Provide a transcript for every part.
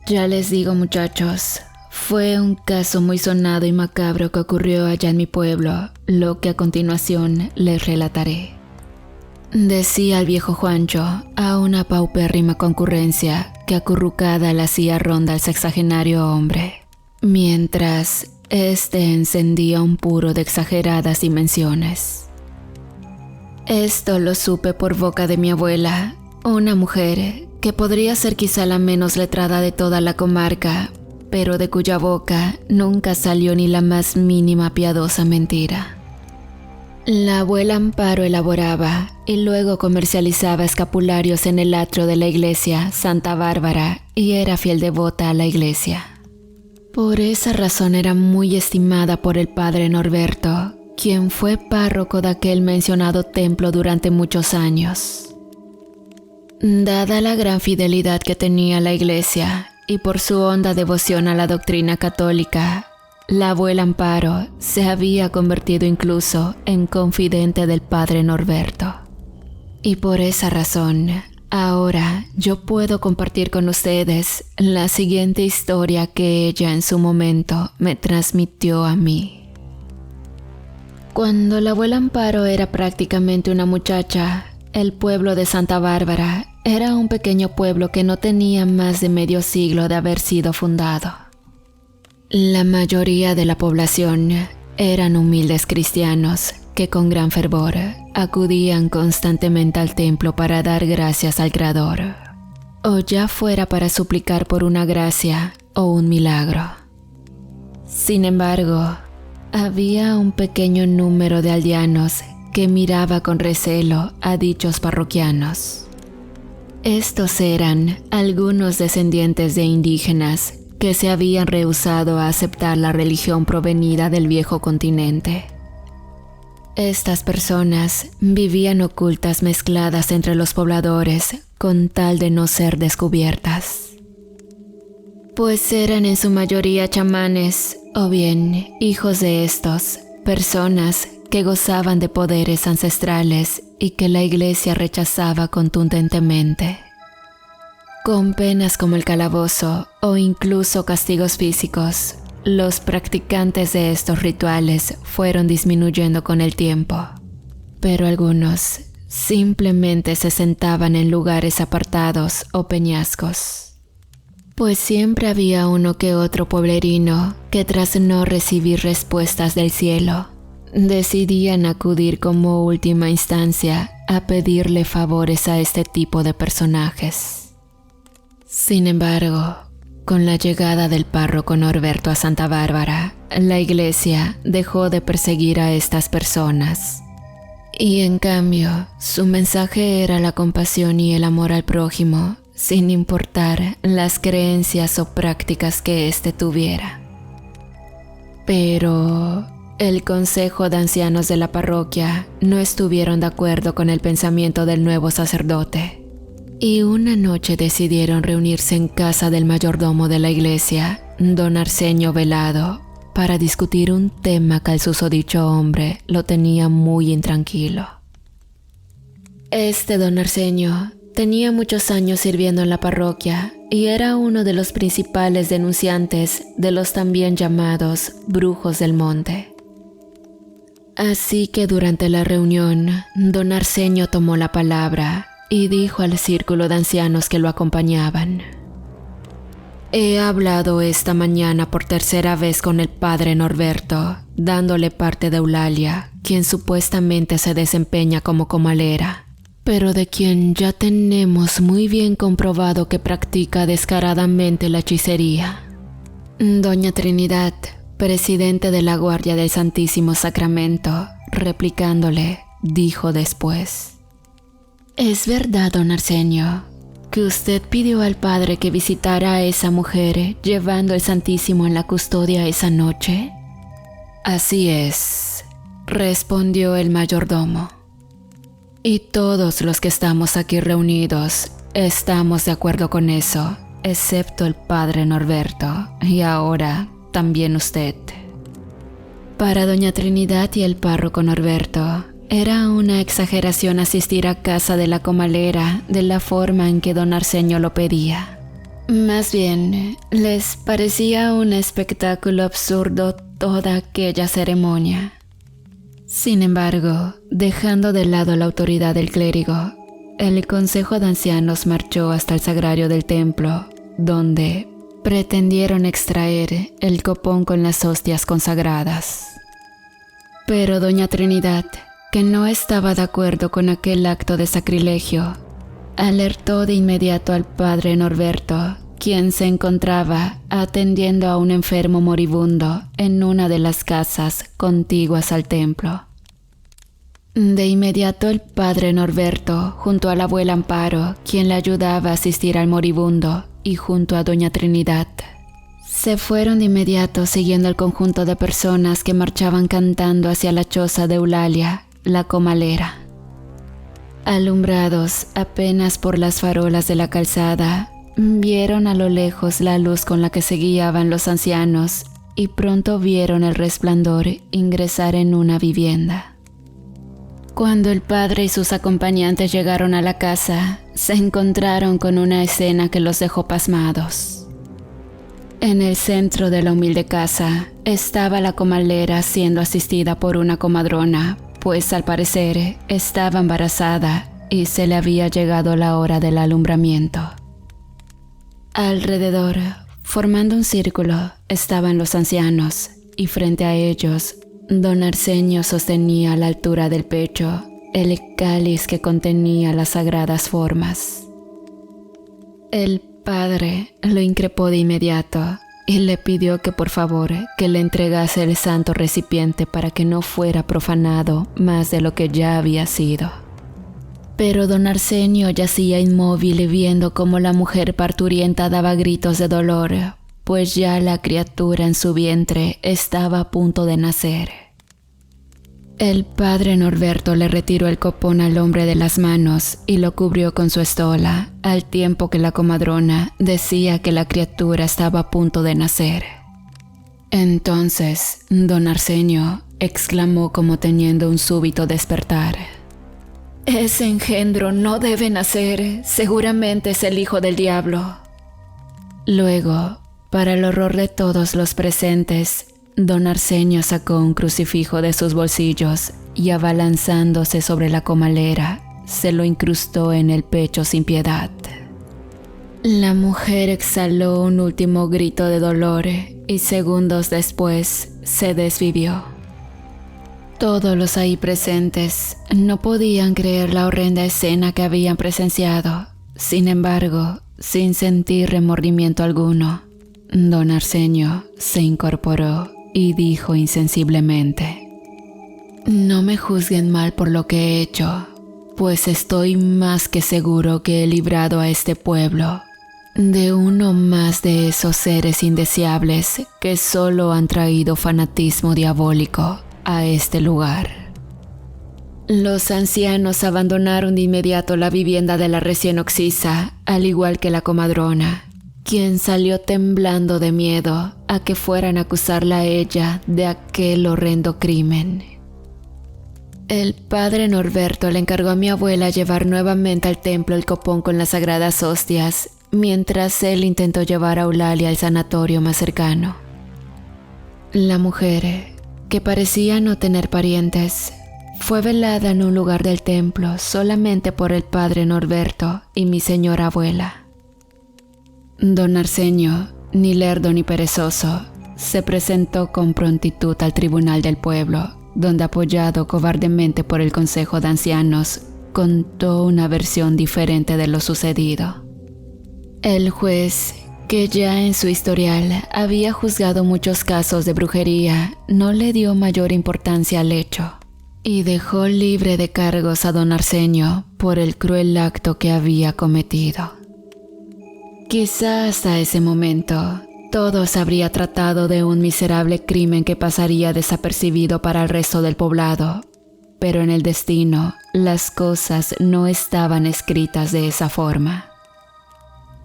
Ya les digo, muchachos, fue un caso muy sonado y macabro que ocurrió allá en mi pueblo, lo que a continuación les relataré. Decía el viejo Juancho a una paupérrima concurrencia que acurrucada le hacía ronda al sexagenario hombre, mientras este encendía un puro de exageradas dimensiones. Esto lo supe por boca de mi abuela, una mujer que podría ser quizá la menos letrada de toda la comarca, pero de cuya boca nunca salió ni la más mínima piadosa mentira. La abuela Amparo elaboraba y luego comercializaba escapularios en el atrio de la iglesia Santa Bárbara y era fiel devota a la iglesia. Por esa razón era muy estimada por el padre Norberto, quien fue párroco de aquel mencionado templo durante muchos años. Dada la gran fidelidad que tenía la iglesia y por su honda devoción a la doctrina católica, la abuela Amparo se había convertido incluso en confidente del padre Norberto. Y por esa razón, ahora yo puedo compartir con ustedes la siguiente historia que ella en su momento me transmitió a mí. Cuando la abuela Amparo era prácticamente una muchacha, el pueblo de Santa Bárbara era un pequeño pueblo que no tenía más de medio siglo de haber sido fundado. La mayoría de la población eran humildes cristianos que con gran fervor acudían constantemente al templo para dar gracias al Creador, o ya fuera para suplicar por una gracia o un milagro. Sin embargo, había un pequeño número de aldeanos que miraba con recelo a dichos parroquianos. Estos eran algunos descendientes de indígenas que se habían rehusado a aceptar la religión provenida del viejo continente. Estas personas vivían ocultas mezcladas entre los pobladores con tal de no ser descubiertas. Pues eran en su mayoría chamanes o bien hijos de estos, personas que gozaban de poderes ancestrales y que la iglesia rechazaba contundentemente. Con penas como el calabozo o incluso castigos físicos, los practicantes de estos rituales fueron disminuyendo con el tiempo, pero algunos simplemente se sentaban en lugares apartados o peñascos. Pues siempre había uno que otro pueblerino que tras no recibir respuestas del cielo, decidían acudir como última instancia a pedirle favores a este tipo de personajes. Sin embargo, con la llegada del párroco Norberto a Santa Bárbara, la iglesia dejó de perseguir a estas personas. Y en cambio, su mensaje era la compasión y el amor al prójimo, sin importar las creencias o prácticas que éste tuviera. Pero el consejo de ancianos de la parroquia no estuvieron de acuerdo con el pensamiento del nuevo sacerdote. Y una noche decidieron reunirse en casa del mayordomo de la iglesia, don Arsenio Velado, para discutir un tema que al susodicho hombre lo tenía muy intranquilo. Este don Arsenio tenía muchos años sirviendo en la parroquia y era uno de los principales denunciantes de los también llamados brujos del monte. Así que durante la reunión, don Arsenio tomó la palabra y dijo al círculo de ancianos que lo acompañaban: «He hablado esta mañana por tercera vez con el padre Norberto, dándole parte de Eulalia, quien supuestamente se desempeña como comalera, pero de quien ya tenemos muy bien comprobado que practica descaradamente la hechicería. Doña Trinidad, presidente de la Guardia del Santísimo Sacramento, replicándole, dijo después: «¿Es verdad, don Arsenio, que usted pidió al padre que visitara a esa mujer llevando el Santísimo en la custodia esa noche?» «Así es», respondió el mayordomo. «Y todos los que estamos aquí reunidos estamos de acuerdo con eso, excepto el padre Norberto, y ahora también usted». Para doña Trinidad y el párroco Norberto, era una exageración asistir a casa de la comalera de la forma en que don Arsenio lo pedía. Más bien, les parecía un espectáculo absurdo toda aquella ceremonia. Sin embargo, dejando de lado la autoridad del clérigo, el consejo de ancianos marchó hasta el sagrario del templo, donde pretendieron extraer el copón con las hostias consagradas. Pero doña Trinidad, que no estaba de acuerdo con aquel acto de sacrilegio, alertó de inmediato al padre Norberto, quien se encontraba atendiendo a un enfermo moribundo en una de las casas contiguas al templo. De inmediato el padre Norberto, junto a la abuela Amparo, quien le ayudaba a asistir al moribundo, y junto a doña Trinidad, se fueron de inmediato siguiendo el conjunto de personas que marchaban cantando hacia la choza de Eulalia, la comalera. Alumbrados apenas por las farolas de la calzada, vieron a lo lejos la luz con la que se guiaban los ancianos y pronto vieron el resplandor ingresar en una vivienda. Cuando el padre y sus acompañantes llegaron a la casa, se encontraron con una escena que los dejó pasmados. En el centro de la humilde casa estaba la comalera siendo asistida por una comadrona, pues al parecer estaba embarazada y se le había llegado la hora del alumbramiento. Alrededor, formando un círculo, estaban los ancianos, y frente a ellos, don Arsenio sostenía a la altura del pecho el cáliz que contenía las sagradas formas. El padre lo increpó de inmediato y le pidió que por favor que le entregase el santo recipiente para que no fuera profanado más de lo que ya había sido. Pero don Arsenio yacía inmóvil viendo cómo la mujer parturienta daba gritos de dolor, pues ya la criatura en su vientre estaba a punto de nacer. El padre Norberto le retiró el copón al hombre de las manos y lo cubrió con su estola, al tiempo que la comadrona decía que la criatura estaba a punto de nacer. Entonces, don Arsenio exclamó como teniendo un súbito despertar: «Ese engendro no debe nacer, seguramente es el hijo del diablo». Luego, para el horror de todos los presentes, don Arsenio sacó un crucifijo de sus bolsillos y abalanzándose sobre la comalera, se lo incrustó en el pecho sin piedad. La mujer exhaló un último grito de dolor y segundos después se desvivió. Todos los ahí presentes no podían creer la horrenda escena que habían presenciado. Sin embargo, sin sentir remordimiento alguno, don Arsenio se incorporó y dijo insensiblemente: «No me juzguen mal por lo que he hecho, pues estoy más que seguro que he librado a este pueblo de uno más de esos seres indeseables que solo han traído fanatismo diabólico a este lugar». Los ancianos abandonaron de inmediato la vivienda de la recién occisa, al igual que la comadrona, quien salió temblando de miedo a que fueran a acusarla a ella de aquel horrendo crimen. El padre Norberto le encargó a mi abuela llevar nuevamente al templo el copón con las sagradas hostias, mientras él intentó llevar a Eulalia al sanatorio más cercano. La mujer, que parecía no tener parientes, fue velada en un lugar del templo solamente por el padre Norberto y mi señora abuela. Don Arsenio, ni lerdo ni perezoso, se presentó con prontitud al tribunal del pueblo, donde apoyado cobardemente por el consejo de ancianos, contó una versión diferente de lo sucedido. El juez, que ya en su historial había juzgado muchos casos de brujería, no le dio mayor importancia al hecho y dejó libre de cargos a don Arsenio por el cruel acto que había cometido. Quizá hasta ese momento todo se habría tratado de un miserable crimen que pasaría desapercibido para el resto del poblado, pero en el destino las cosas no estaban escritas de esa forma.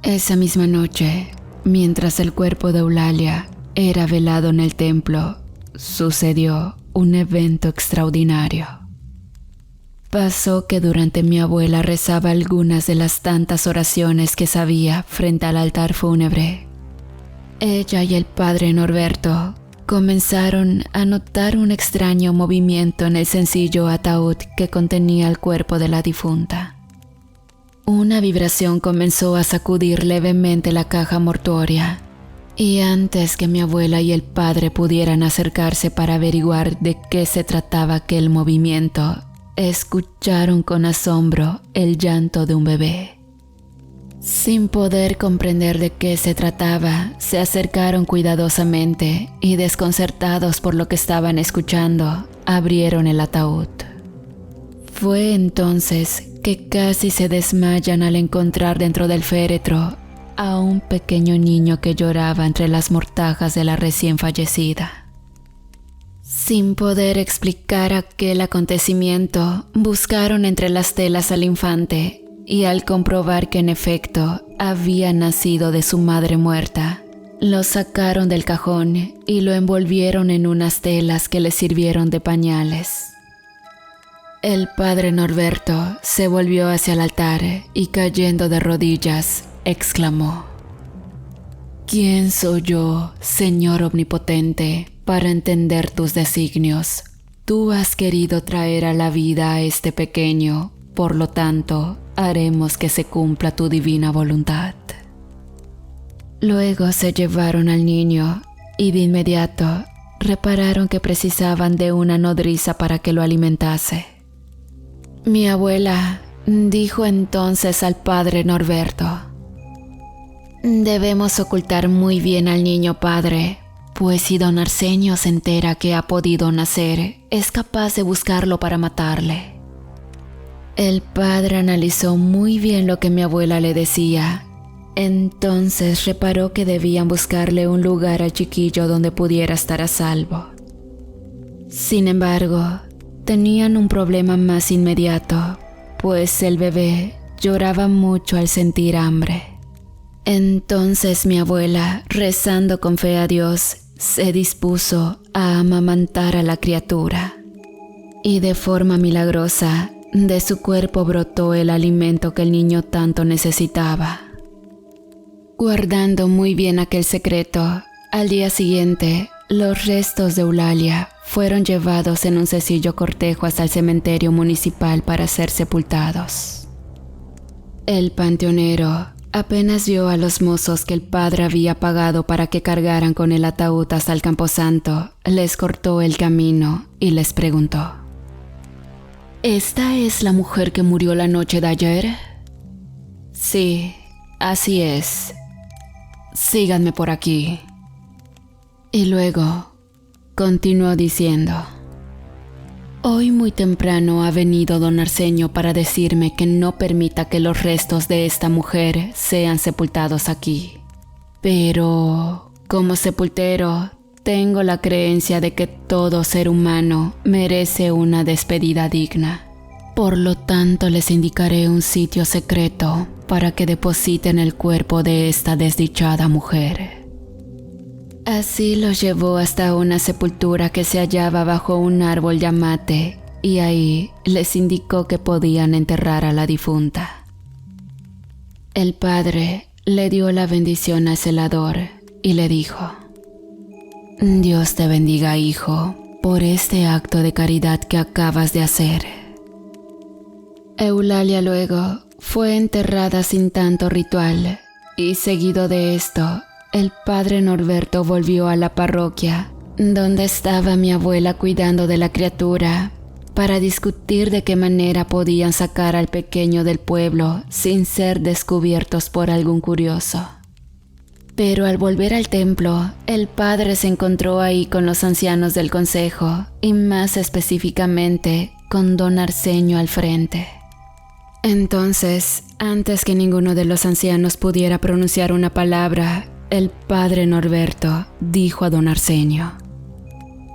Esa misma noche, mientras el cuerpo de Eulalia era velado en el templo, sucedió un evento extraordinario. Pasó que durante mi abuela rezaba algunas de las tantas oraciones que sabía frente al altar fúnebre. Ella y el padre Norberto comenzaron a notar un extraño movimiento en el sencillo ataúd que contenía el cuerpo de la difunta. Una vibración comenzó a sacudir levemente la caja mortuoria, y antes que mi abuela y el padre pudieran acercarse para averiguar de qué se trataba aquel movimiento, escucharon con asombro el llanto de un bebé. Sin poder comprender de qué se trataba, se acercaron cuidadosamente y, desconcertados por lo que estaban escuchando, abrieron el ataúd. Fue entonces que casi se desmayan al encontrar dentro del féretro a un pequeño niño que lloraba entre las mortajas de la recién fallecida. Sin poder explicar aquel acontecimiento, buscaron entre las telas al infante y, al comprobar que en efecto había nacido de su madre muerta, lo sacaron del cajón y lo envolvieron en unas telas que le sirvieron de pañales. El padre Norberto se volvió hacia el altar y, cayendo de rodillas, exclamó: ¿Quién soy yo, Señor Omnipotente, para entender tus designios? Tú has querido traer a la vida a este pequeño, por lo tanto, haremos que se cumpla tu divina voluntad. Luego se llevaron al niño y de inmediato repararon que precisaban de una nodriza para que lo alimentase. Mi abuela dijo entonces al padre Norberto: debemos ocultar muy bien al niño, padre, pues si don Arsenio se entera que ha podido nacer, es capaz de buscarlo para matarle. El padre analizó muy bien lo que mi abuela le decía. Entonces reparó que debían buscarle un lugar al chiquillo donde pudiera estar a salvo. Sin embargo, tenían un problema más inmediato, pues el bebé lloraba mucho al sentir hambre. Entonces mi abuela, rezando con fe a Dios, se dispuso a amamantar a la criatura. Y de forma milagrosa, de su cuerpo brotó el alimento que el niño tanto necesitaba. Guardando muy bien aquel secreto, al día siguiente, los restos de Eulalia fueron llevados en un sencillo cortejo hasta el cementerio municipal para ser sepultados. El panteonero apenas vio a los mozos que el padre había pagado para que cargaran con el ataúd hasta el camposanto, les cortó el camino y les preguntó: ¿Esta es la mujer que murió la noche de ayer? Sí, así es. Síganme por aquí. Y luego continuó diciendo: hoy muy temprano ha venido don Arsenio para decirme que no permita que los restos de esta mujer sean sepultados aquí. Pero, como sepultero, tengo la creencia de que todo ser humano merece una despedida digna. Por lo tanto, les indicaré un sitio secreto para que depositen el cuerpo de esta desdichada mujer. Así los llevó hasta una sepultura que se hallaba bajo un árbol yamate, y ahí les indicó que podían enterrar a la difunta. El padre le dio la bendición al celador y le dijo: Dios te bendiga, hijo, por este acto de caridad que acabas de hacer. Eulalia luego fue enterrada sin tanto ritual, y seguido de esto, el padre Norberto volvió a la parroquia, donde estaba mi abuela cuidando de la criatura, para discutir de qué manera podían sacar al pequeño del pueblo sin ser descubiertos por algún curioso. Pero al volver al templo, el padre se encontró ahí con los ancianos del consejo, y más específicamente con don Arsenio al frente. Entonces, antes que ninguno de los ancianos pudiera pronunciar una palabra, el padre Norberto dijo a don Arsenio: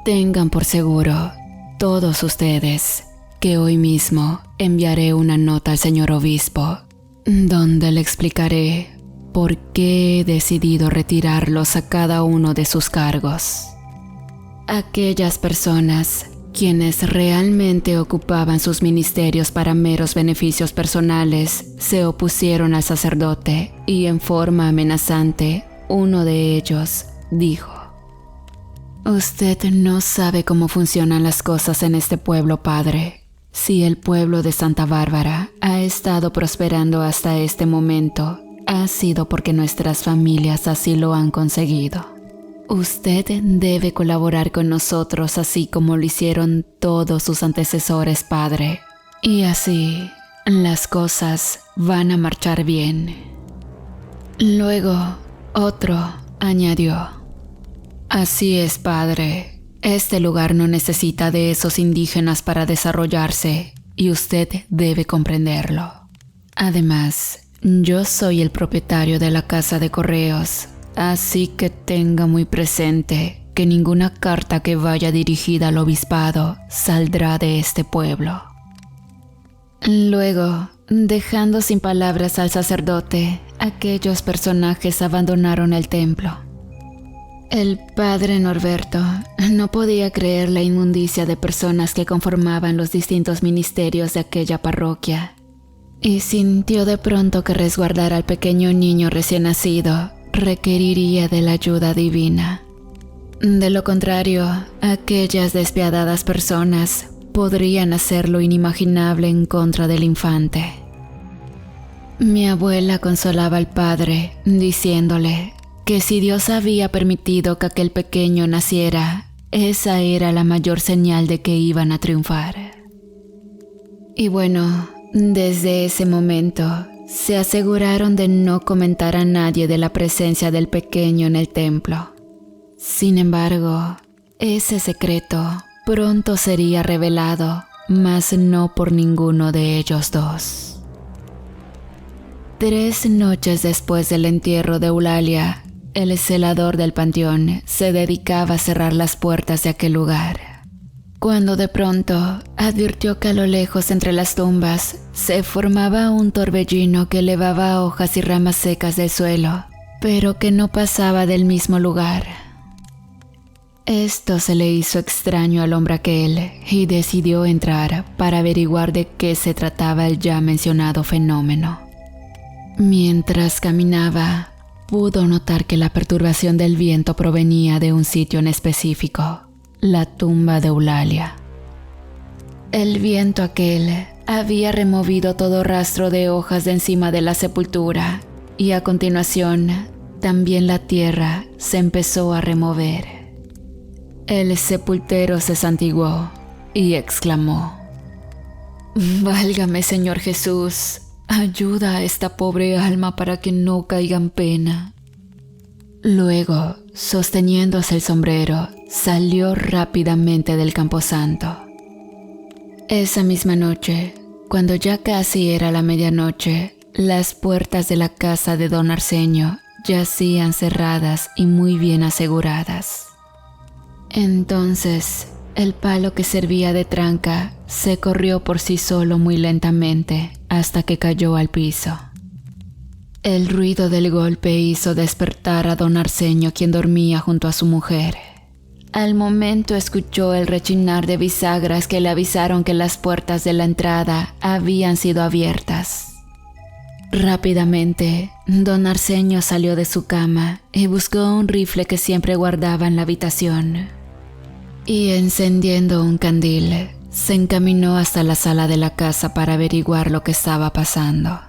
tengan por seguro, todos ustedes, que hoy mismo enviaré una nota al señor obispo, donde le explicaré por qué he decidido retirarlos a cada uno de sus cargos. Aquellas personas Quienes realmente ocupaban sus ministerios para meros beneficios personales se opusieron al sacerdote y en forma amenazante, uno de ellos dijo: «Usted no sabe cómo funcionan las cosas en este pueblo, padre. Si el pueblo de Santa Bárbara ha estado prosperando hasta este momento, ha sido porque nuestras familias así lo han conseguido. Usted debe colaborar con nosotros así como lo hicieron todos sus antecesores, padre. Y así las cosas van a marchar bien». Luego, otro añadió: «Así es, padre. Este lugar no necesita de esos indígenas para desarrollarse y usted debe comprenderlo. Además, yo soy el propietario de la casa de correos, así que tenga muy presente que ninguna carta que vaya dirigida al obispado saldrá de este pueblo». Luego, dejando sin palabras al sacerdote, aquellos personajes abandonaron el templo. El padre Norberto no podía creer la inmundicia de personas que conformaban los distintos ministerios de aquella parroquia, y sintió de pronto que resguardar al pequeño niño recién nacido requeriría de la ayuda divina. De lo contrario, aquellas despiadadas personas podrían hacer lo inimaginable en contra del infante. Mi abuela consolaba al padre, diciéndole que si Dios había permitido que aquel pequeño naciera, esa era la mayor señal de que iban a triunfar. Y bueno, desde ese momento, se aseguraron de no comentar a nadie de la presencia del pequeño en el templo. Sin embargo, ese secreto pronto sería revelado, mas no por ninguno de ellos dos. 3 noches después del entierro de Eulalia, el celador del panteón se dedicaba a cerrar las puertas de aquel lugar, cuando de pronto advirtió que a lo lejos entre las tumbas se formaba un torbellino que elevaba hojas y ramas secas del suelo, pero que no pasaba del mismo lugar. Esto se le hizo extraño al hombre aquel y decidió entrar para averiguar de qué se trataba el ya mencionado fenómeno. Mientras caminaba, pudo notar que la perturbación del viento provenía de un sitio en específico, la tumba de Eulalia. El viento aquel había removido todo rastro de hojas de encima de la sepultura y a continuación también la tierra se empezó a remover. El sepultero se santiguó y exclamó: «Válgame, Señor Jesús, ayuda a esta pobre alma para que no caiga en pena». Luego, sosteniéndose el sombrero, salió rápidamente del camposanto. Esa misma noche, cuando ya casi era la medianoche, las puertas de la casa de don Arsenio yacían cerradas y muy bien aseguradas. Entonces, el palo que servía de tranca se corrió por sí solo muy lentamente hasta que cayó al piso. El ruido del golpe hizo despertar a don Arsenio, quien dormía junto a su mujer. Al momento escuchó el rechinar de bisagras que le avisaron que las puertas de la entrada habían sido abiertas. Rápidamente, don Arsenio salió de su cama y buscó un rifle que siempre guardaba en la habitación. Y encendiendo un candil, se encaminó hasta la sala de la casa para averiguar lo que estaba pasando.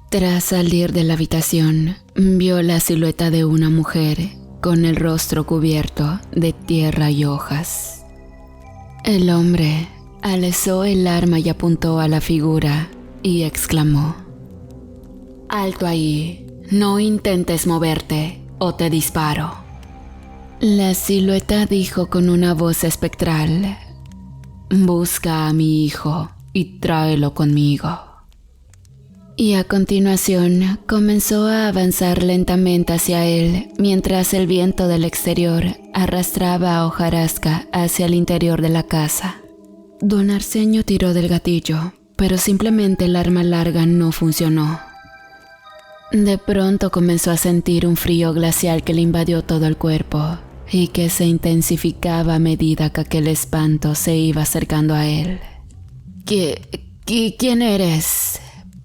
Tras salir de la habitación, vio la silueta de una mujer con el rostro cubierto de tierra y hojas. El hombre alzó el arma y apuntó a la figura y exclamó: «¡Alto ahí! No intentes moverte o te disparo». La silueta dijo con una voz espectral: «Busca a mi hijo y tráelo conmigo». Y a continuación comenzó a avanzar lentamente hacia él mientras el viento del exterior arrastraba a hojarasca hacia el interior de la casa. Don Arsenio tiró del gatillo, pero simplemente el arma larga no funcionó. De pronto comenzó a sentir un frío glacial que le invadió todo el cuerpo y que se intensificaba a medida que aquel espanto se iba acercando a él. ¿Quién eres?,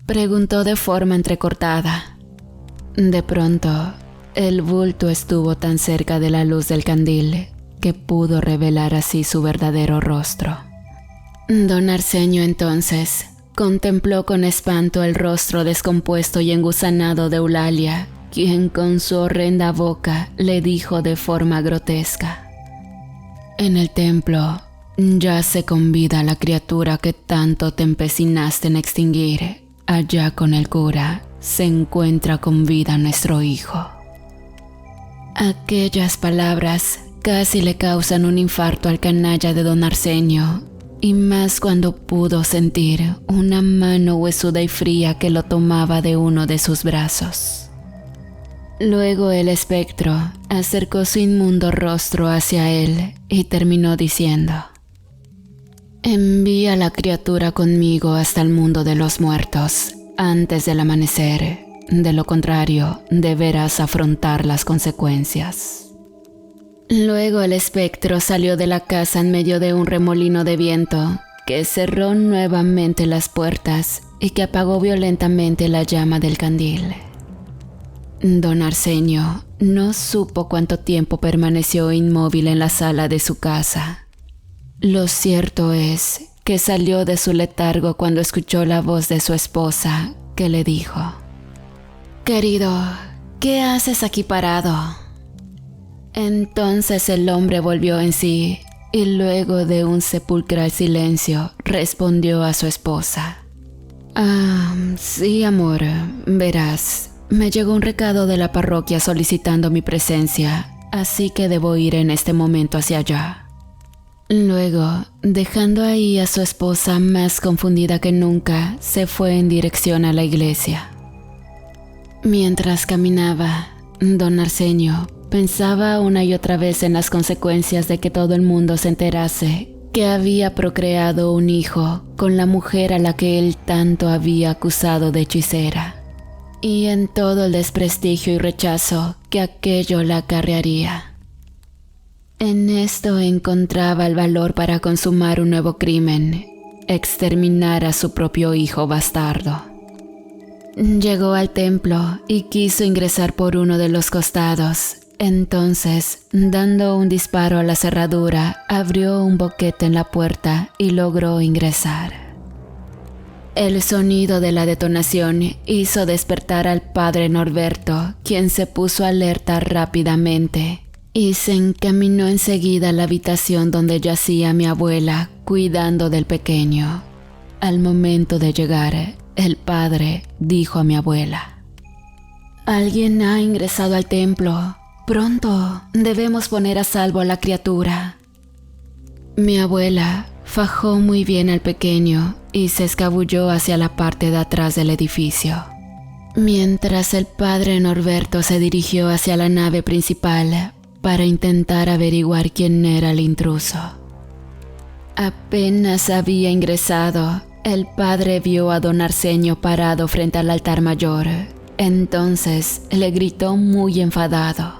preguntó de forma entrecortada. De pronto, el bulto estuvo tan cerca de la luz del candil que pudo revelar así su verdadero rostro. Don Arsenio entonces contempló con espanto el rostro descompuesto y engusanado de Eulalia, quien con su horrenda boca le dijo de forma grotesca: «En el templo yace con vida la criatura que tanto te empecinaste en extinguir. Allá con el cura se encuentra con vida nuestro hijo». Aquellas palabras casi le causan un infarto al canalla de don Arsenio, y más cuando pudo sentir una mano huesuda y fría que lo tomaba de uno de sus brazos. Luego el espectro acercó su inmundo rostro hacia él y terminó diciendo: «Envía a la criatura conmigo hasta el mundo de los muertos antes del amanecer. De lo contrario, deberás afrontar las consecuencias». Luego el espectro salió de la casa en medio de un remolino de viento que cerró nuevamente las puertas y que apagó violentamente la llama del candil. Don Arsenio no supo cuánto tiempo permaneció inmóvil en la sala de su casa. Lo cierto es que salió de su letargo cuando escuchó la voz de su esposa, que le dijo: «Querido, ¿qué haces aquí parado?». Entonces el hombre volvió en sí y luego de un sepulcral silencio respondió a su esposa: «Sí, amor, verás, me llegó un recado de la parroquia solicitando mi presencia, así que debo ir en este momento hacia allá». Luego, dejando ahí a su esposa más confundida que nunca, se fue en dirección a la iglesia. Mientras caminaba, don Arsenio pensaba una y otra vez en las consecuencias de que todo el mundo se enterase que había procreado un hijo con la mujer a la que él tanto había acusado de hechicera, y en todo el desprestigio y rechazo que aquello la acarrearía. En esto encontraba el valor para consumar un nuevo crimen: exterminar a su propio hijo bastardo. Llegó al templo y quiso ingresar por uno de los costados. Entonces, dando un disparo a la cerradura, abrió un boquete en la puerta y logró ingresar. El sonido de la detonación hizo despertar al padre Norberto, quien se puso alerta rápidamente y se encaminó enseguida a la habitación donde yacía mi abuela, cuidando del pequeño. Al momento de llegar, el padre dijo a mi abuela: «Alguien ha ingresado al templo. Pronto debemos poner a salvo a la criatura». Mi abuela fajó muy bien al pequeño y se escabulló hacia la parte de atrás del edificio, mientras el padre Norberto se dirigió hacia la nave principal para intentar averiguar quién era el intruso. Apenas había ingresado, el padre vio a don Arsenio parado frente al altar mayor. Entonces le gritó muy enfadado: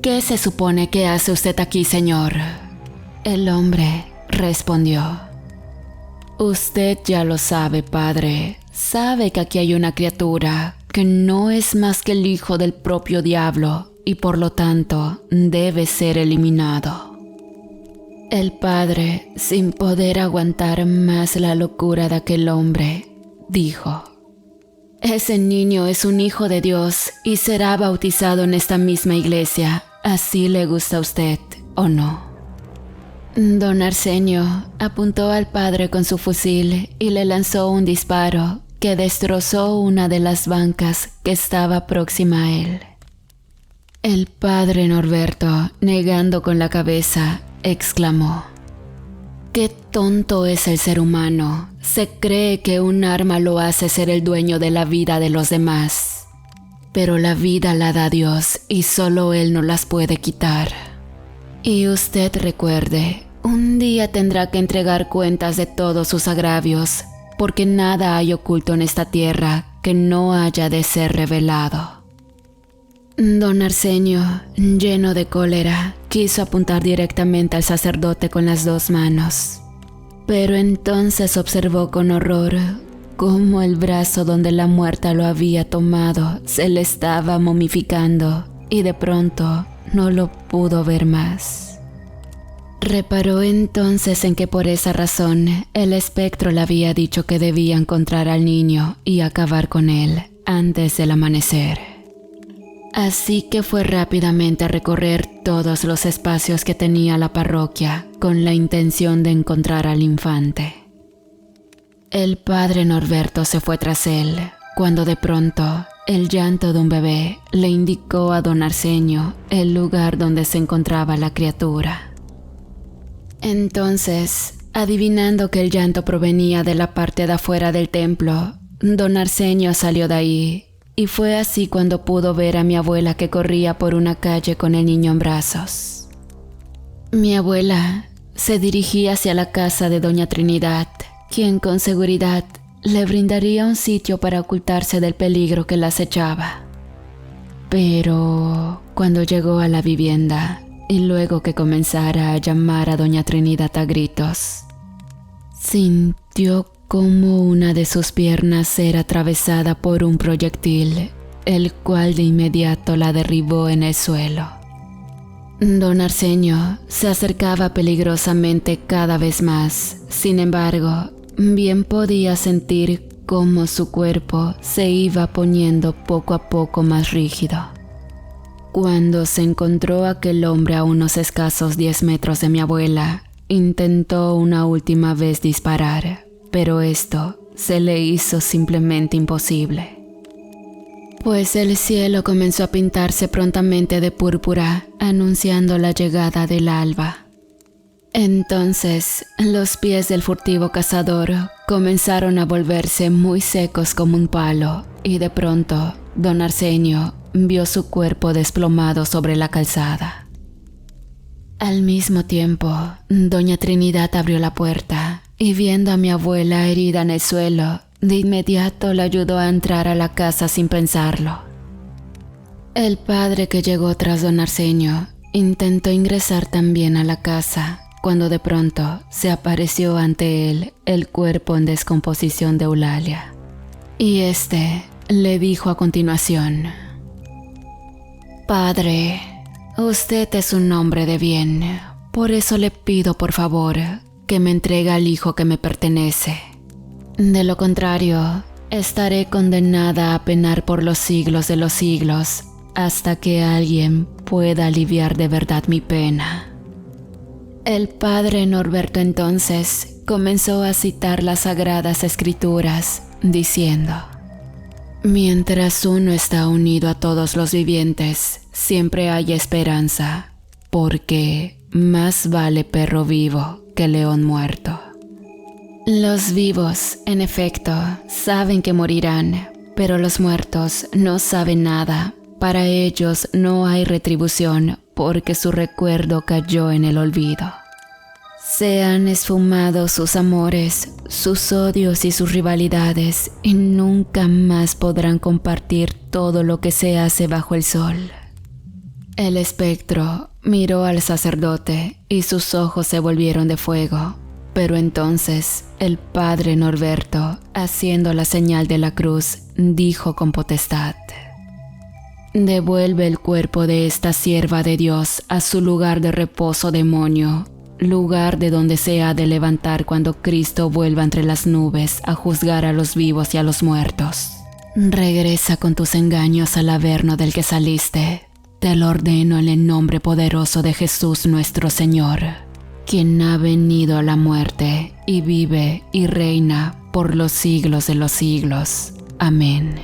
«¿Qué se supone que hace usted aquí, señor?». El hombre respondió: «Usted ya lo sabe, padre. Sabe que aquí hay una criatura que no es más que el hijo del propio diablo y por lo tanto debe ser eliminado». El padre, sin poder aguantar más la locura de aquel hombre, dijo: «Ese niño es un hijo de Dios y será bautizado en esta misma iglesia, así le gusta a usted o no». Don Arsenio apuntó al padre con su fusil y le lanzó un disparo que destrozó una de las bancas que estaba próxima a él. El padre Norberto, negando con la cabeza, exclamó: «Qué tonto es el ser humano. Se cree que un arma lo hace ser el dueño de la vida de los demás. Pero la vida la da Dios y solo Él no las puede quitar. Y usted recuerde, un día tendrá que entregar cuentas de todos sus agravios, porque nada hay oculto en esta tierra que no haya de ser revelado». Don Arsenio, lleno de cólera, quiso apuntar directamente al sacerdote con las 2 manos. Pero entonces observó con horror cómo el brazo donde la muerta lo había tomado se le estaba momificando y de pronto no lo pudo ver más. Reparó entonces en que por esa razón el espectro le había dicho que debía encontrar al niño y acabar con él antes del amanecer. Así que fue rápidamente a recorrer todos los espacios que tenía la parroquia con la intención de encontrar al infante. El padre Norberto se fue tras él, cuando de pronto el llanto de un bebé le indicó a don Arsenio el lugar donde se encontraba la criatura. Entonces, adivinando que el llanto provenía de la parte de afuera del templo, don Arsenio salió de ahí, y fue así cuando pudo ver a mi abuela que corría por una calle con el niño en brazos. Mi abuela se dirigía hacia la casa de doña Trinidad, quien con seguridad le brindaría un sitio para ocultarse del peligro que la acechaba. Pero cuando llegó a la vivienda, y luego que comenzara a llamar a doña Trinidad a gritos, sintió como una de sus piernas era atravesada por un proyectil, el cual de inmediato la derribó en el suelo. Don Arsenio se acercaba peligrosamente cada vez más. Sin embargo, bien podía sentir cómo su cuerpo se iba poniendo poco a poco más rígido. Cuando se encontró aquel hombre a unos escasos 10 metros de mi abuela, intentó una última vez disparar, pero esto se le hizo simplemente imposible. Pues el cielo comenzó a pintarse prontamente de púrpura, anunciando la llegada del alba. Entonces, los pies del furtivo cazador comenzaron a volverse muy secos como un palo, y de pronto, don Arsenio vio su cuerpo desplomado sobre la calzada. Al mismo tiempo, doña Trinidad abrió la puerta y viendo a mi abuela herida en el suelo, de inmediato la ayudó a entrar a la casa sin pensarlo. El padre que llegó tras don Arsenio intentó ingresar también a la casa, cuando de pronto se apareció ante él el cuerpo en descomposición de Eulalia. Y este le dijo a continuación: «Padre, usted es un hombre de bien, por eso le pido por favor que me entregue al hijo que me pertenece. De lo contrario, estaré condenada a penar por los siglos de los siglos, hasta que alguien pueda aliviar de verdad mi pena». El padre Norberto entonces comenzó a citar las sagradas escrituras, diciendo: «Mientras uno está unido a todos los vivientes, siempre hay esperanza, porque más vale perro vivo que león muerto». Los vivos, en efecto, saben que morirán, pero los muertos no saben nada. Para ellos no hay retribución porque su recuerdo cayó en el olvido. Se han esfumado sus amores, sus odios y sus rivalidades y nunca más podrán compartir todo lo que se hace bajo el sol. El espectro miró al sacerdote y sus ojos se volvieron de fuego. Pero entonces el padre Norberto, haciendo la señal de la cruz, dijo con potestad: «Devuelve el cuerpo de esta sierva de Dios a su lugar de reposo, demonio, lugar de donde se ha de levantar cuando Cristo vuelva entre las nubes a juzgar a los vivos y a los muertos. Regresa con tus engaños al averno del que saliste. Te lo ordeno en el nombre poderoso de Jesús nuestro Señor, quien ha venido a la muerte y vive y reina por los siglos de los siglos. Amén».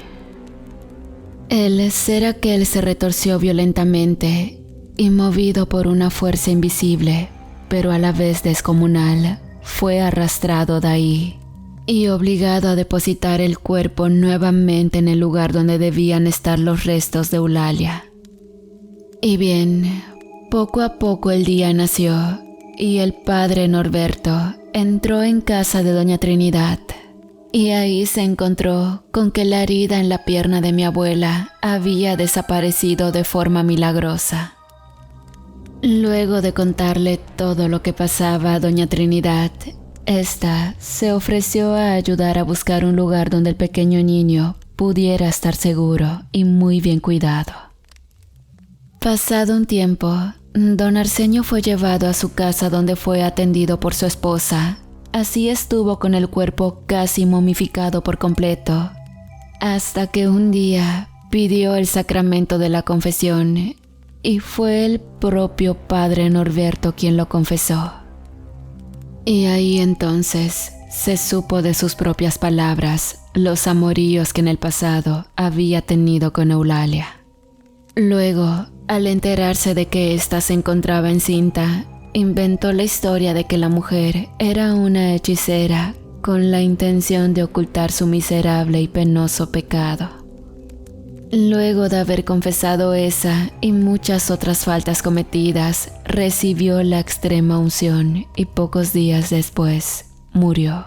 El ser aquel se retorció violentamente y, movido por una fuerza invisible, pero a la vez descomunal, fue arrastrado de ahí y obligado a depositar el cuerpo nuevamente en el lugar donde debían estar los restos de Eulalia. Y bien, poco a poco el día nació y el padre Norberto entró en casa de doña Trinidad. Y ahí se encontró con que la herida en la pierna de mi abuela había desaparecido de forma milagrosa. Luego de contarle todo lo que pasaba a doña Trinidad, esta se ofreció a ayudar a buscar un lugar donde el pequeño niño pudiera estar seguro y muy bien cuidado. Pasado un tiempo, don Arsenio fue llevado a su casa donde fue atendido por su esposa. Así estuvo con el cuerpo casi momificado por completo, hasta que un día pidió el sacramento de la confesión y fue el propio padre Norberto quien lo confesó. Y ahí entonces se supo de sus propias palabras los amoríos que en el pasado había tenido con Eulalia. Luego, al enterarse de que ésta se encontraba encinta, inventó la historia de que la mujer era una hechicera con la intención de ocultar su miserable y penoso pecado. Luego de haber confesado esa y muchas otras faltas cometidas, recibió la extrema unción y pocos días después murió.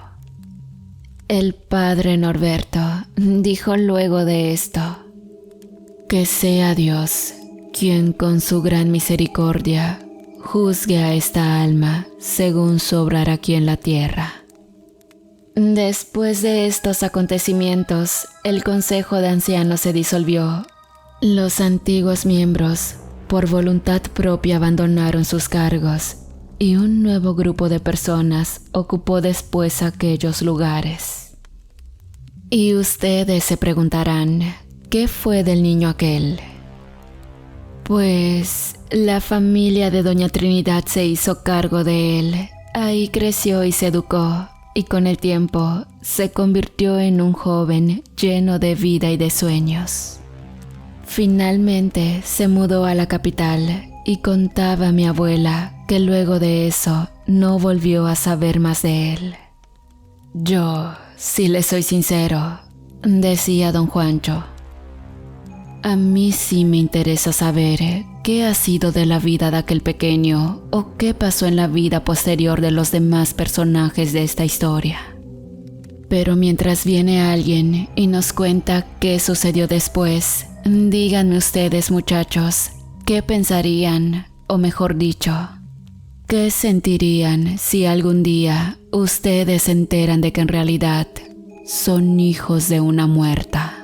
El padre Norberto dijo luego de esto: que sea Dios quien con su gran misericordia juzgue a esta alma según su obrar aquí en la tierra. Después de estos acontecimientos, el Consejo de Ancianos se disolvió. Los antiguos miembros, por voluntad propia, abandonaron sus cargos y un nuevo grupo de personas ocupó después aquellos lugares. Y ustedes se preguntarán, ¿qué fue del niño aquel? Pues la familia de doña Trinidad se hizo cargo de él. Ahí creció y se educó. Y con el tiempo se convirtió en un joven lleno de vida y de sueños. Finalmente se mudó a la capital y contaba a mi abuela que luego de eso no volvió a saber más de él. Yo, si le soy sincero, decía don Juancho, a mí sí me interesa saber qué ha sido de la vida de aquel pequeño o qué pasó en la vida posterior de los demás personajes de esta historia. Pero mientras viene alguien y nos cuenta qué sucedió después, díganme ustedes, muchachos, ¿qué pensarían, o mejor dicho, qué sentirían si algún día ustedes se enteran de que en realidad son hijos de una muerta?